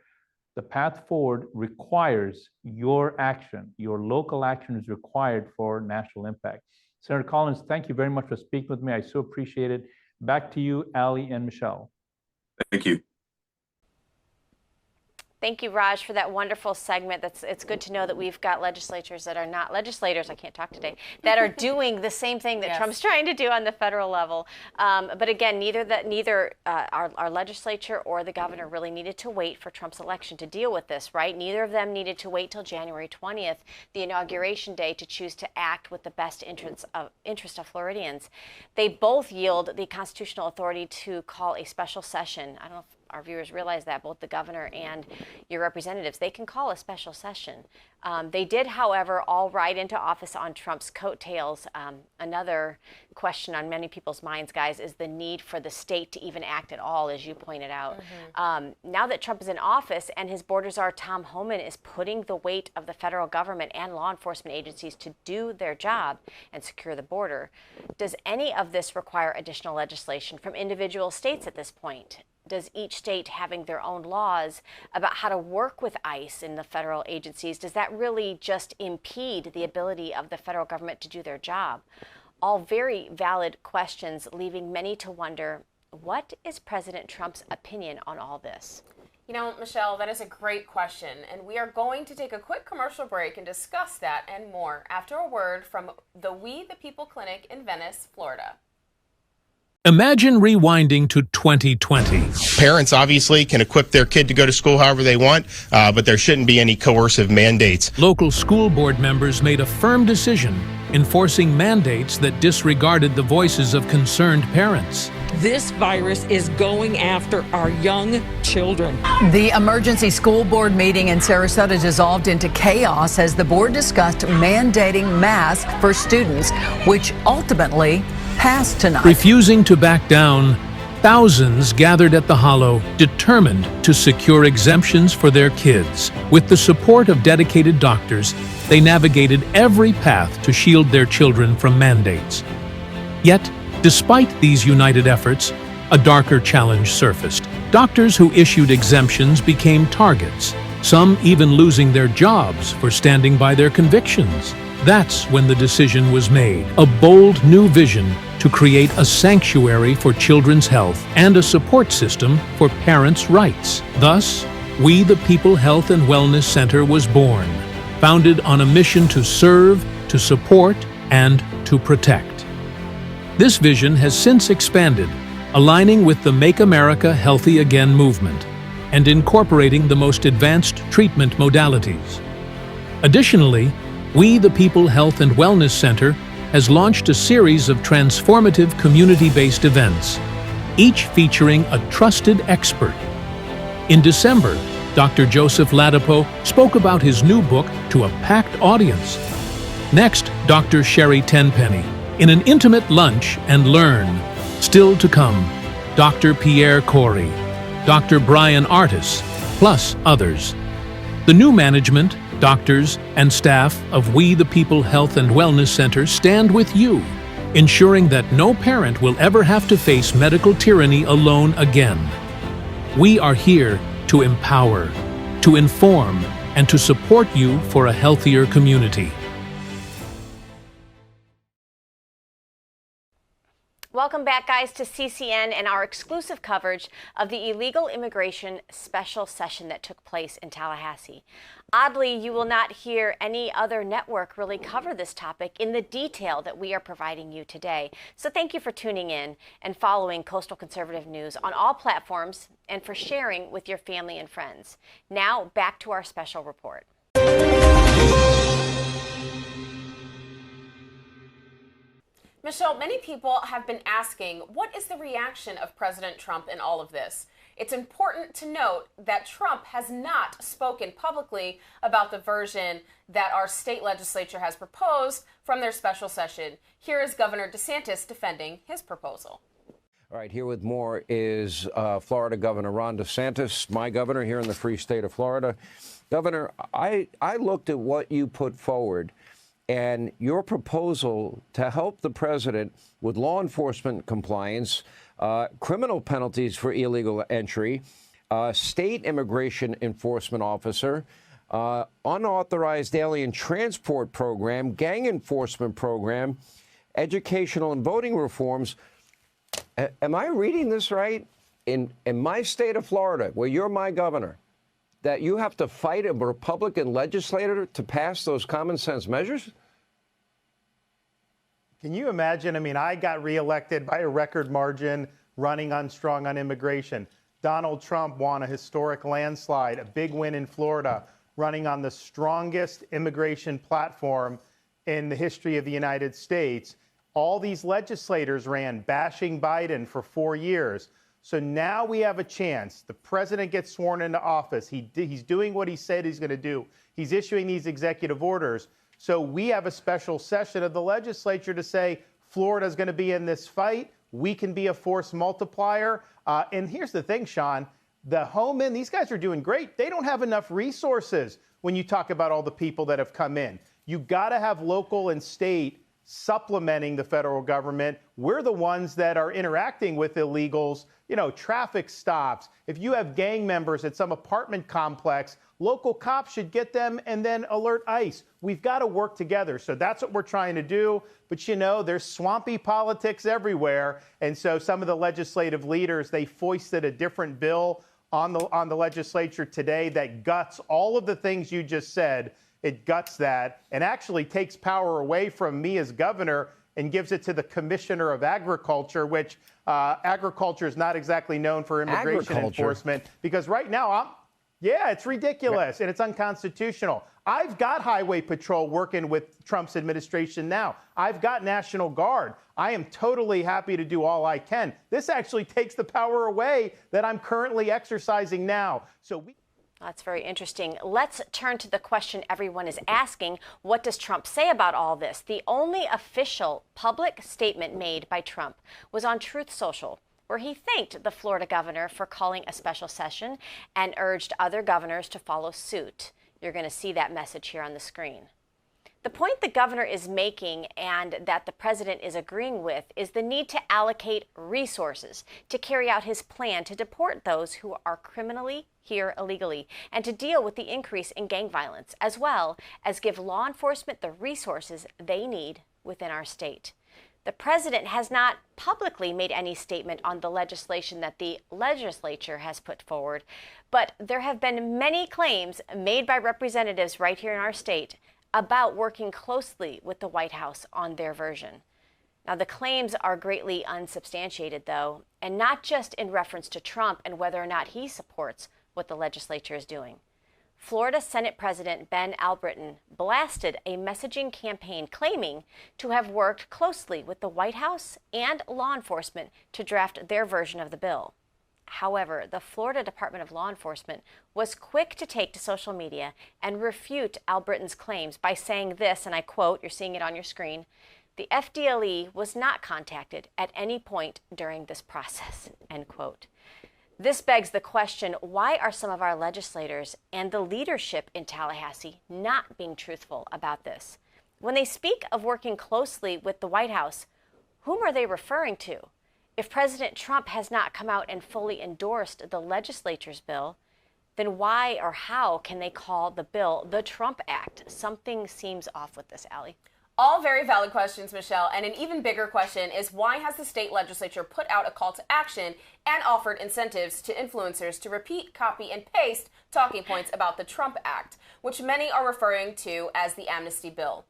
S6: the path forward requires your action. Your local action is required for national impact. Senator Collins, thank you very much for speaking with me. I so appreciate it. Back to you, Ali and Michelle.
S7: Thank you.
S2: Thank you, Raj, for that wonderful segment. It's good to know that we've got legislators that are not legislators, I can't talk today, that are doing the same thing that Trump's trying to do on the federal level. But again, neither our legislature or the governor really needed to wait for Trump's election to deal with this, right? Neither of them needed to wait till January 20th, the inauguration day, to choose to act with the best interest of Floridians. They both yield the constitutional authority to call a special session. I don't know if our viewers realize that, both the governor and your representatives, they can call a special session. They did, however, all ride into office on Trump's coattails. Another question on many people's minds, guys, is the need for the state to even act at all, as you pointed out. Now that Trump is in office and his borders are, Tom Homan is putting the weight of the federal government and law enforcement agencies to do their job and secure the border. Does any of this require additional legislation from individual states at this point? Does each state having their own laws about how to work with ICE in the federal agencies, does that really just impede the ability of the federal government to do their job? All very valid questions, leaving many to wonder, what is President Trump's opinion on all this?
S1: You know, Michelle, that is a great question, and we are going to take a quick commercial break and discuss that and more after a word from the We the People Clinic in Venice, Florida.
S8: Imagine rewinding to 2020.
S9: Parents obviously can equip their kid to go to school however they want, but there shouldn't be any coercive mandates.
S8: Local school board members made a firm decision enforcing mandates that disregarded the voices of concerned parents.
S10: This virus is going after our young children.
S11: The emergency school board meeting in Sarasota dissolved into chaos as the board discussed mandating masks for students, which ultimately passed tonight.
S8: Refusing to back down, thousands gathered at the Hollow, determined to secure exemptions for their kids. With the support of dedicated doctors, they navigated every path to shield their children from mandates. Yet, Despite these united efforts, a darker challenge surfaced. Doctors who issued exemptions became targets, some even losing their jobs for standing by their convictions. That's when the decision was made, a bold new vision to create a sanctuary for children's health and a support system for parents' rights. Thus, We the People Health and Wellness Center was born, founded on a mission to serve, to support, and to protect. This vision has since expanded, aligning with the Make America Healthy Again movement and incorporating the most advanced treatment modalities. Additionally, We the People Health and Wellness Center has launched a series of transformative community-based events, each featuring a trusted expert. In December, Dr. Joseph Ladapo spoke about his new book to a packed audience. Next, Dr. Sherry Tenpenny in an intimate lunch and learn. Still to come, Dr. Pierre Corey, Dr. Brian Artis, plus others. The new management, doctors, and staff of We the People Health and Wellness Center stand with you, ensuring that no parent will ever have to face medical tyranny alone again. We are here to empower, to inform, and to support you for a healthier community.
S2: Welcome back, guys, to CCN and our exclusive coverage of the illegal immigration special session that took place in Tallahassee. Oddly, you will not hear any other network really cover this topic in the detail that we are providing you today. So thank you for tuning in and following Coastal Conservative News on all platforms and for sharing with your family and friends. Now, back to our special report.
S1: Michelle, many people have been asking, what is the reaction of President Trump in all of this? It's important to note that Trump has not spoken publicly about the version that our state legislature has proposed from their special session. Here is Governor Desantis defending his proposal.
S12: All right, here with more is Florida Governor Ron DeSantis, my governor here in the free state of Florida. Governor, I looked at what you put forward and your proposal to help the president with law enforcement compliance, criminal penalties for illegal entry, state immigration enforcement officer, unauthorized alien transport program, gang enforcement program, educational and voting reforms. Am I reading this right? In my state of Florida, where you're my governor, that you have to fight a Republican legislator to pass those common sense measures?
S13: Can you imagine? I mean, I got reelected by a record margin running strong on immigration. Donald Trump won a historic landslide, a big win in Florida, running on the strongest immigration platform in the history of the United States. All these legislators ran bashing Biden for 4 years. So now we have a chance. The president gets sworn into office. He's doing what he said he's going to do. He's issuing these executive orders. So we have a special session of the legislature to say Florida's going to be in this fight. We can be a force multiplier. And here's the thing, Sean, the Homeland, these guys are doing great. They don't have enough resources when you talk about all the people that have come in. You got to have local and state supplementing the federal government. We're the ones that are interacting with illegals, traffic stops. If you have gang members at some apartment complex, local cops should get them and then alert ICE. We've got to work together. So that's what we're trying to do. But there's swampy politics everywhere. And so some of the legislative leaders, they foisted a different bill on the legislature today that guts all of the things you just said. It guts that and actually takes power away from me as governor and gives it to the Commissioner of Agriculture, which agriculture is not exactly known for immigration enforcement. Because right now, it's ridiculous and it's unconstitutional. I've got Highway Patrol working with Trump's administration now. I've got National Guard. I am totally happy to do all I can. This actually takes the power away that I'm currently exercising now.
S2: That's very interesting. Let's turn to the question everyone is asking. What does Trump say about all this? The only official public statement made by Trump was on Truth Social, where he thanked the Florida governor for calling a special session and urged other governors to follow suit. You're going to see that message here on the screen. The point the governor is making and that the president is agreeing with is the need to allocate resources to carry out his plan to deport those who are criminally here illegally and to deal with the increase in gang violence, as well as give law enforcement the resources they need within our state. The president has not publicly made any statement on the legislation that the legislature has put forward, but there have been many claims made by representatives right here in our state about working closely with the White House on their version. Now, the claims are greatly unsubstantiated, though, and not just in reference to Trump and whether or not he supports what the legislature is doing. Florida Senate President Ben Albritton blasted a messaging campaign claiming to have worked closely with the White House and law enforcement to draft their version of the bill. However, the Florida Department of Law Enforcement was quick to take to social media and refute Albritton's claims by saying this, and I quote, you're seeing it on your screen, "The FDLE was not contacted at any point during this process," end quote. This begs the question, why are some of our legislators and the leadership in Tallahassee not being truthful about this? When they speak of working closely with the White House, whom are they referring to? If President Trump has not come out and fully endorsed the legislature's bill, then why or how can they call the bill the Trump Act? Something seems off with this, Allie.
S1: All very valid questions, Michelle. And an even bigger question is, why has the state legislature put out a call to action and offered incentives to influencers to repeat, copy, and paste talking points about the Trump Act, which many are referring to as the amnesty bill?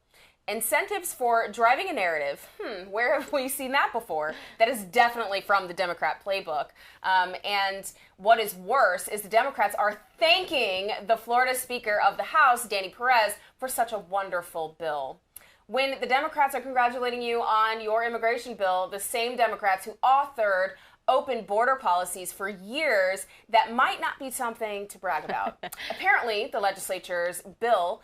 S1: Incentives for driving a narrative. Where have we seen that before? That is definitely from the Democrat playbook. And what is worse is the Democrats are thanking the Florida Speaker of the House, Danny Perez, for such a wonderful bill. When the Democrats are congratulating you on your immigration bill, the same Democrats who authored open border policies for years, that might not be something to brag about. Apparently, the legislature's bill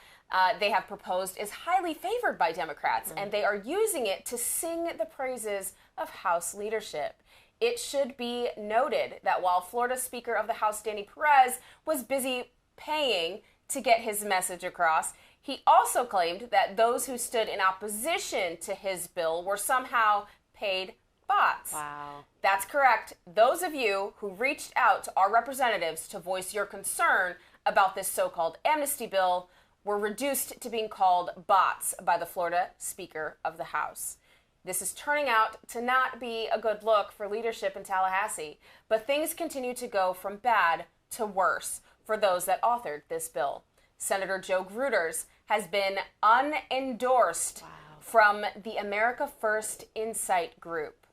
S1: they have proposed is highly favored by Democrats, and they are using it to sing the praises of House leadership. It should be noted that while Florida Speaker of the House, Danny Perez, was busy paying to get his message across, he also claimed that those who stood in opposition to his bill were somehow paid bots.
S2: Wow.
S1: That's correct. Those of you who reached out to our representatives to voice your concern about this so-called amnesty bill were reduced to being called bots by the Florida Speaker of the House. This is turning out to not be a good look for leadership in Tallahassee, but things continue to go from bad to worse for those that authored this bill. Senator Joe Gruters has been unendorsed from the America First Insight Group.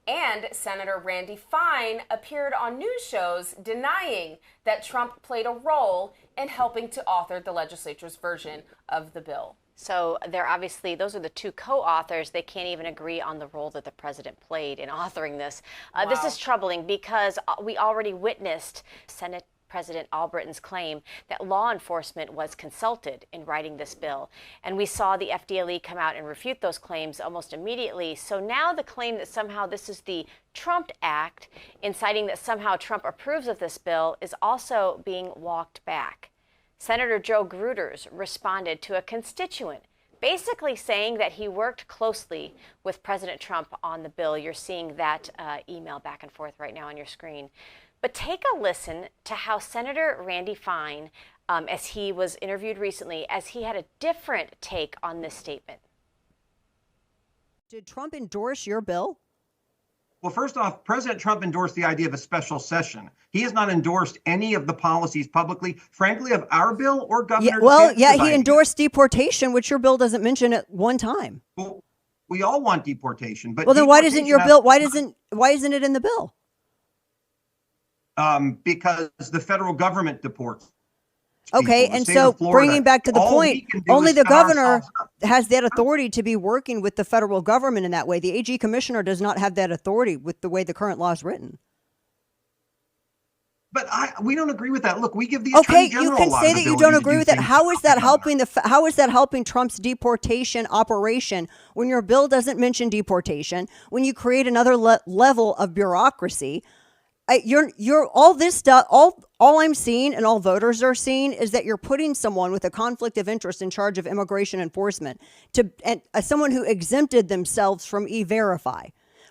S1: And Senator Randy Fine appeared on news shows denying that Trump played a role in helping to author the legislature's version of the bill.
S2: So they're obviously, those are the two co-authors. They can't even agree on the role that the president played in authoring this. This is troubling because we already witnessed Senate President Albritton's claim that law enforcement was consulted in writing this bill. And we saw the FDLE come out and refute those claims almost immediately. So now the claim that somehow this is the Trump Act, inciting that somehow Trump approves of this bill, is also being walked back. Senator Joe Gruters responded to a constituent, basically saying that he worked closely with President Trump on the bill. You're seeing that email back and forth right now on your screen. But take a listen to how Senator Randy Fine, as he was interviewed recently, as he had a different take on this statement.
S14: Did Trump endorse your bill?
S15: Well, first off, President Trump endorsed the idea of a special session. He has not endorsed any of the policies publicly, frankly, of our bill or Governor DeSantis'
S14: he endorsed deportation, which your bill doesn't mention at one time.
S15: Well, we all want deportation, but
S14: then why doesn't your bill? Why isn't it in the bill?
S15: Because the federal government deports.
S14: Okay, and so bringing back to the point, only the governor has that authority to be working with the federal government in that way. The AG commissioner does not have that authority with the way the current law is written.
S15: But we don't agree with that. Look, we give the
S14: okay.
S15: Attorney General
S14: You can say that you don't agree with it. How is that helping How is that helping Trump's deportation operation when your bill doesn't mention deportation? When you create another level of bureaucracy, You're all this stuff. All I'm seeing and all voters are seeing is that you're putting someone with a conflict of interest in charge of immigration enforcement and someone who exempted themselves from E-Verify.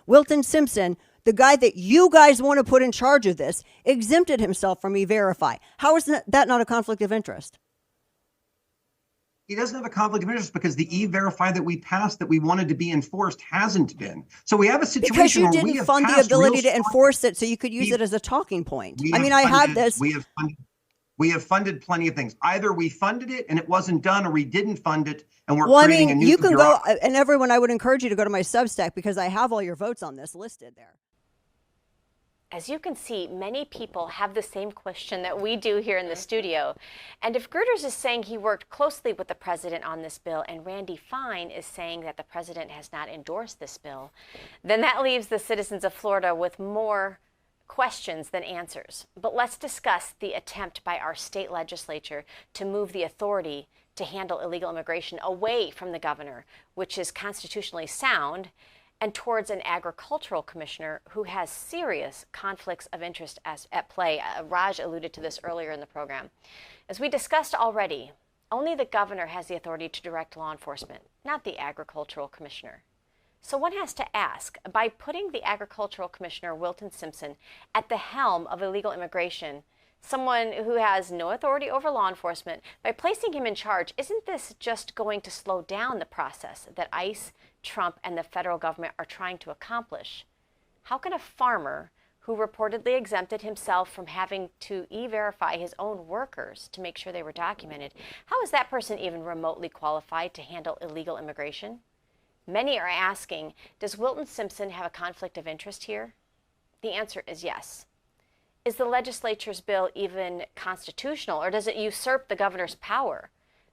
S14: Wilton Simpson, the guy that you guys want to put in charge of this, exempted himself from E-Verify. How is that not a conflict of interest?
S15: He doesn't have a conflict of interest because the E-Verify that we passed that we wanted to be enforced hasn't been. So we have a situation
S14: because you
S15: where
S14: didn't
S15: we have
S14: fund the
S15: passed
S14: ability
S15: real
S14: to enforce it, so you could use it as a talking point. I mean,
S15: We have funded plenty of things. Either we funded it and it wasn't done, or we didn't fund it and we're
S14: well, I
S15: creating
S14: mean,
S15: a new
S14: you can go,
S15: bureaucracy.
S14: and everyone, I would encourage you to go to my Substack because I have all your votes on this listed there.
S2: As you can see, many people have the same question that we do here in the studio. And if Girders is saying he worked closely with the president on this bill, and Randy Fine is saying that the president has not endorsed this bill, then that leaves the citizens of Florida with more questions than answers. But let's discuss the attempt by our state legislature to move the authority to handle illegal immigration away from the governor, which is constitutionally sound, and towards an agricultural commissioner who has serious conflicts of interest at play. Raj alluded to this earlier in the program. As we discussed already, only the governor has the authority to direct law enforcement, not the agricultural commissioner. So one has to ask, by putting the agricultural commissioner, Wilton Simpson, at the helm of illegal immigration, someone who has no authority over law enforcement, by placing him in charge, isn't this just going to slow down the process that ICE, Trump, and the federal government are trying to accomplish? How can a farmer who reportedly exempted himself from having to E-Verify his own workers to make sure they were documented, how is that person even remotely qualified to handle illegal immigration? Many are asking, does Wilton Simpson have a conflict of interest here? The answer is yes. Is the legislature's bill even constitutional, or does it usurp the governor's power?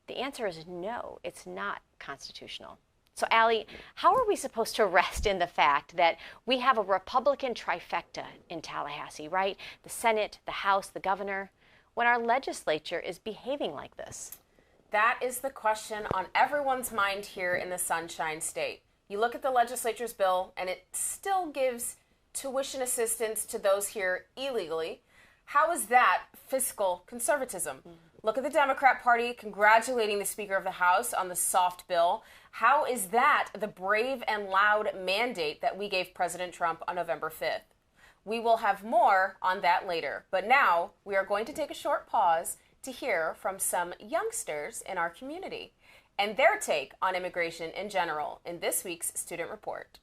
S2: The answer is no, it's not constitutional. So, Allie, how are we supposed to rest in the fact that we have a Republican trifecta in Tallahassee, right? The Senate, the House, the governor, when our legislature is behaving like this?
S1: That is the question on everyone's mind here in the Sunshine State. You look at the legislature's bill, and it still gives tuition assistance to those here illegally. How is that fiscal conservatism? Look at the Democrat Party congratulating the Speaker of the House on the soft bill. How is that the brave and loud mandate that we gave President Trump on November 5th? We will have more on that later. But now we are going to take a short pause to hear from some youngsters in our community and their take on immigration in general in this week's Student Report.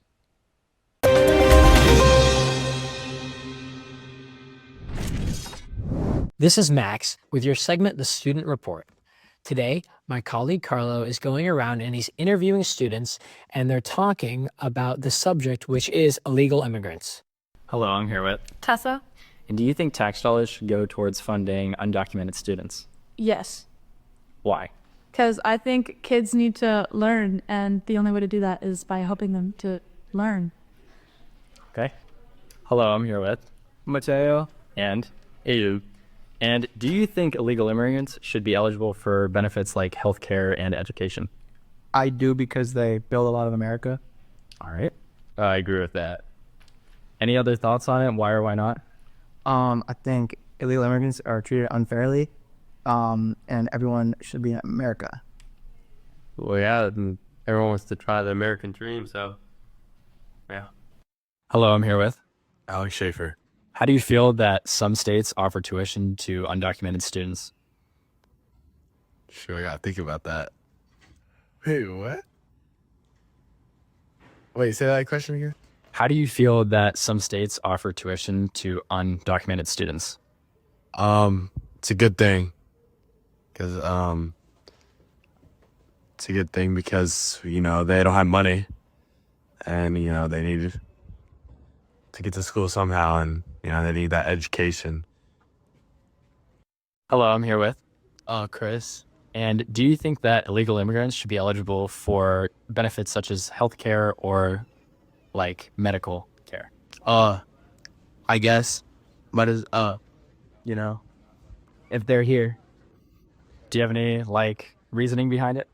S16: This is Max with your segment, The Student Report. Today, my colleague Carlo is going around and he's interviewing students, and they're talking about the subject, which is illegal immigrants.
S17: Hello, I'm here with
S18: Tessa.
S17: And do you think tax dollars should go towards funding undocumented students?
S18: Yes,
S17: Why?
S18: because I think kids need to learn, and the only way to do that is by helping them to learn.
S17: Okay. Hello, I'm here with Mateo and Ayu. And do you think illegal immigrants should be eligible for benefits like healthcare and education?
S19: I do, because they build a lot of America.
S17: All right. I agree with that. Any other thoughts on it? Why or why not?
S19: I think illegal immigrants are treated unfairly, and everyone should be in America.
S20: Well, yeah, everyone wants to try the American dream, so yeah.
S17: Hello, I'm here with
S21: Alex Schaefer.
S17: How do you feel that some states offer tuition to undocumented students?
S21: Sure, I gotta think about that. Wait, what? Wait, say that question again?
S17: How do you feel that some states offer tuition to undocumented students?
S21: It's a good thing. Because, it's a good thing because, they don't have money. And, they need to get to school somehow, and, they need that education.
S17: Hello, I'm here with
S21: Chris.
S17: And do you think that illegal immigrants should be eligible for benefits such as healthcare or like medical care?
S19: I guess. But if they're here.
S17: Do you have any reasoning behind it?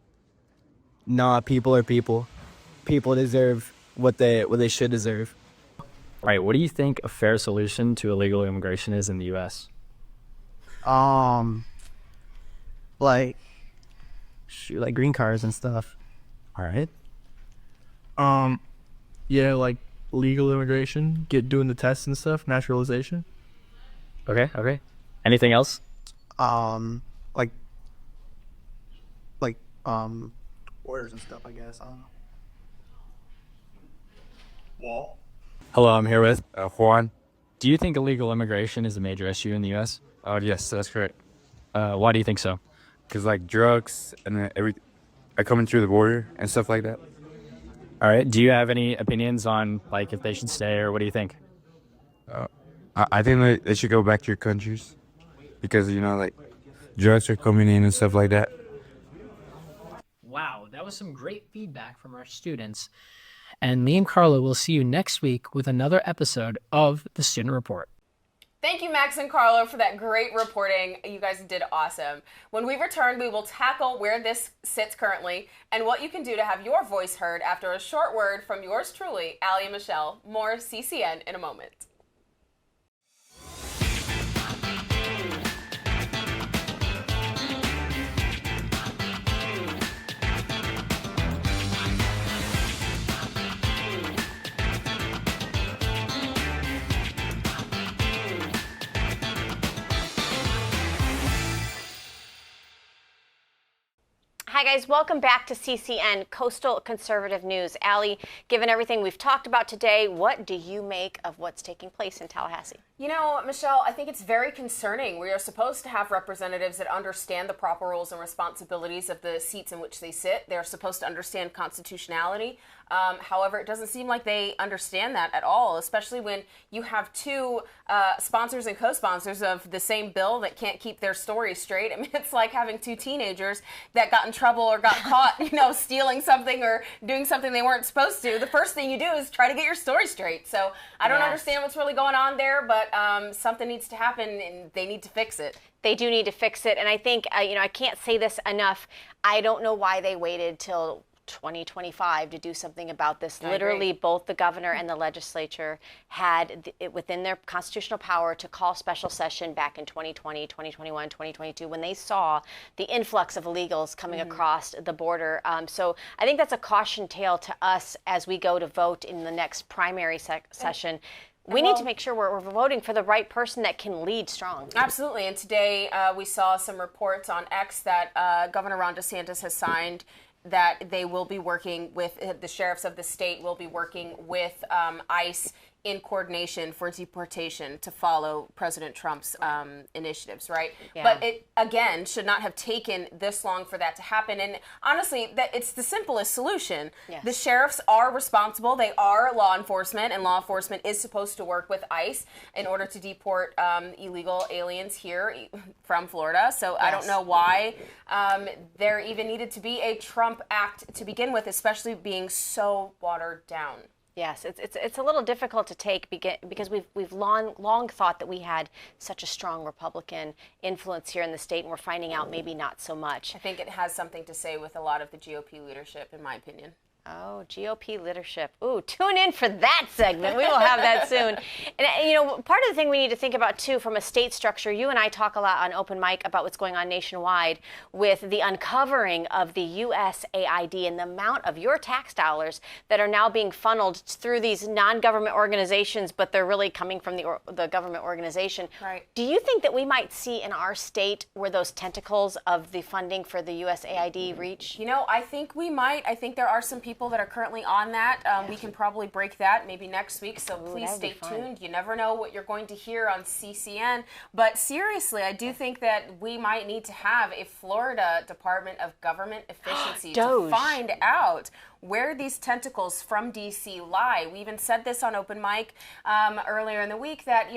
S19: Nah, people are people. People deserve what they should deserve.
S17: Right. What do you think a fair solution to illegal immigration is in the U.S.?
S19: Like green cards and stuff.
S21: All right.
S3: Yeah, like legal immigration, doing the tests and stuff, naturalization.
S17: Okay. Anything else?
S19: Like orders and stuff, I guess. I don't know. Wall.
S17: Hello, I'm here with
S21: Juan.
S17: Do you think illegal immigration is a major issue in the U.S.?
S21: Yes, that's correct.
S17: Why do you think so?
S21: Because like drugs and everything are coming through the border and stuff like that.
S17: All right. Do you have any opinions on like if they should stay, or what do you think?
S21: I think they should go back to your countries because like drugs are coming in and stuff like that.
S16: Wow, that was some great feedback from our students. And me and Carlo will see you next week with another episode of the Student Report.
S1: Thank you, Max and Carlo, for that great reporting. You guys did awesome. When we return, we will tackle where this sits currently and what you can do to have your voice heard after a short word from yours truly, Allie and Michelle. More CCN in a moment.
S2: Hi guys, welcome back to CCN, Coastal Conservative News. Allie, given everything we've talked about today, what do you make of what's taking place in Tallahassee?
S1: You know, Michelle, I think it's very concerning. We are supposed to have representatives that understand the proper roles and responsibilities of the seats in which they sit. They're supposed to understand constitutionality. However, it doesn't seem like they understand that at all, especially when you have two sponsors and co-sponsors of the same bill that can't keep their story straight. I mean, it's like having two teenagers that got in trouble or got caught, stealing something or doing something they weren't supposed to. The first thing you do is try to get your story straight. So I don't understand what's really going on there, but something needs to happen and they need to fix it.
S2: They do need to fix it. And I think, I can't say this enough. I don't know why they waited till 2025 to do something about this. Literally, both the governor and the legislature had it within their constitutional power to call special session back in 2020, 2021, 2022 when they saw the influx of illegals coming across the border. So I think that's a caution tale to us as we go to vote in the next primary session. We need to make sure we're voting for the right person that can lead strong.
S1: Absolutely. And today we saw some reports on X that Governor Ron DeSantis has signed that they will be working with, the sheriffs of the state will be working with ICE in coordination for deportation to follow President Trump's initiatives, right? Yeah. But it, again, should not have taken this long for that to happen. And honestly, it's the simplest solution. Yes. The sheriffs are responsible. They are law enforcement, and law enforcement is supposed to work with ICE in order to deport illegal aliens here from Florida. So I don't know why there even needed to be a Trump Act to begin with, especially being so watered down.
S2: Yes, it's a little difficult to take because we've long thought that we had such a strong Republican influence here in the state, and we're finding out maybe not so much.
S1: I think it has something to say with a lot of the GOP leadership, in my opinion.
S2: Oh, GOP leadership. Ooh, tune in for that segment. We will have that soon. And, part of the thing we need to think about, too, from a state structure, you and I talk a lot on Open Mic about what's going on nationwide with the uncovering of the USAID and the amount of your tax dollars that are now being funneled through these non-government organizations, but they're really coming from the government organization.
S1: Right.
S2: Do you think that we might see in our state where those tentacles of the funding for the USAID reach?
S1: I think we might. I think there are some people that are currently on that. We can probably break that maybe next week, so please stay tuned. You never know what you're going to hear on CCN. But seriously, I do think that we might need to have a Florida Department of Government Efficiency to find out where these tentacles from D.C. lie. We even said this on Open Mic earlier in the week that,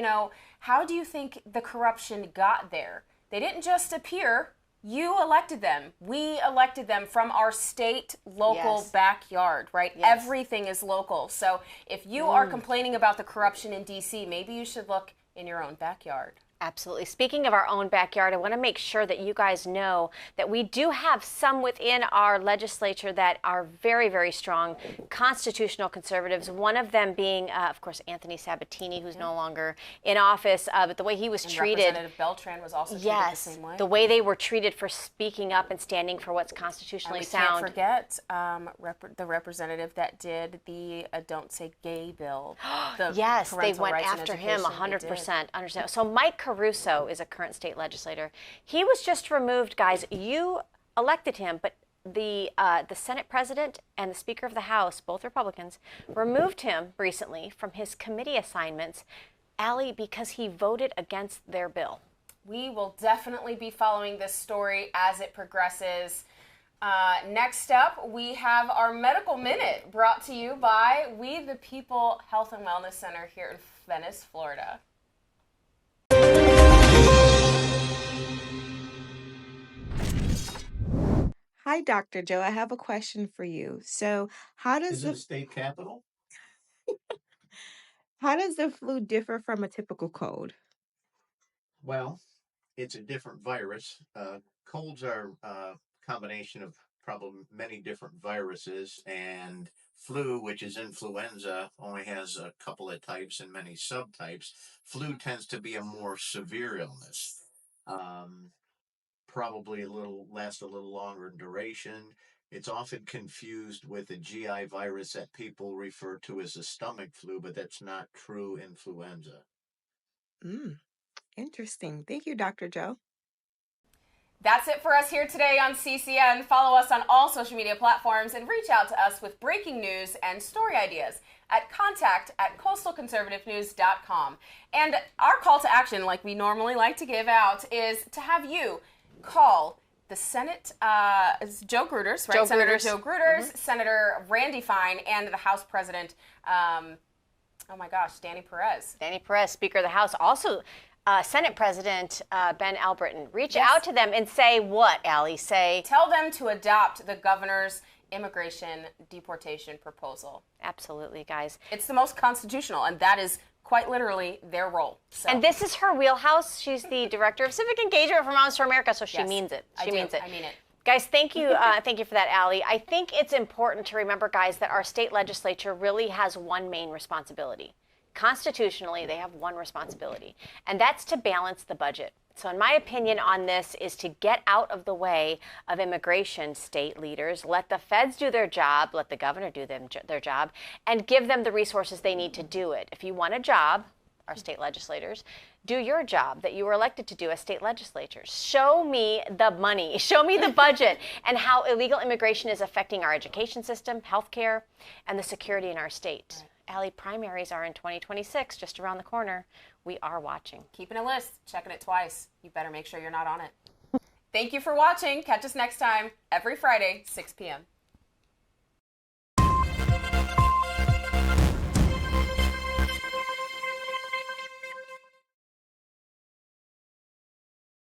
S1: how do you think the corruption got there? They didn't just appear. You elected them. We elected them from our state, local backyard, right? Yes. Everything is local. So if you are complaining about the corruption in D.C., maybe you should look in your own backyard.
S2: Absolutely. Speaking of our own backyard, I want to make sure that you guys know that we do have some within our legislature that are very, very strong constitutional conservatives. One of them being, of course, Anthony Sabatini, who's no longer in office, but the way he was treated.
S1: Representative Beltran was also treated the same way.
S2: The way they were treated for speaking up and standing for what's constitutionally sound.
S1: We can't forget the representative that did the Don't Say Gay bill.
S2: Yes, they went after him 100%. Understand. So Mike Caruso is a current state legislator. He was just removed, guys. You elected him, but the Senate president and the Speaker of the House, both Republicans, removed him recently from his committee assignments, Allie, because he voted against their bill.
S1: We will definitely be following this story as it progresses. Next up, we have our Medical Minute, brought to you by We the People Health and Wellness Center here in Venice, Florida.
S5: Hi, Dr. Joe. I have a question for you. So, how does
S22: Is it a state capital?
S5: how does the flu differ from a typical cold?
S22: Well, it's a different virus. Colds are a combination of probably many different viruses, and flu, which is influenza, only has a couple of types and many subtypes. Flu tends to be a more severe illness. Probably last a little longer in duration. It's often confused with a GI virus that people refer to as a stomach flu, but that's not true influenza.
S5: Interesting. Thank you, Dr. Joe.
S1: That's it for us here today on CCN. Follow us on all social media platforms and reach out to us with breaking news and story ideas at contact@coastalconservativenews.com. And our call to action, like we normally like to give out, is to have you call the Senate, Joe Gruters, right? Senator Joe Gruters, Senator Randy Fine, and the House President, oh my gosh, Danny Perez.
S2: Danny Perez, Speaker of the House. Also, Senate President Ben Albritton. Reach out to them and say what, Allie?
S1: Tell them to adopt the governor's immigration deportation proposal.
S2: Absolutely, guys.
S1: It's the most constitutional, and that is quite literally their role. So.
S2: And this is her wheelhouse. She's the Director of Civic Engagement for Moms for America, so she means it. She means it.
S1: I mean it.
S2: Guys, thank you. Thank you for that, Allie. I think it's important to remember, guys, that our state legislature really has one main responsibility. Constitutionally, they have one responsibility, and that's to balance the budget. So in my opinion on this is to get out of the way of immigration, state leaders, let the feds do their job, let the governor do their job, and give them the resources they need to do it. If you want a job, our state legislators, do your job that you were elected to do as state legislators. Show me the money, show me the budget, and how illegal immigration is affecting our education system, healthcare, and the security in our state. Right. Allie, primaries are in 2026, just around the corner. We are watching.
S1: Keeping a list, checking it twice. You better make sure you're not on it. Thank you for watching. Catch us next time, every Friday, 6 p.m.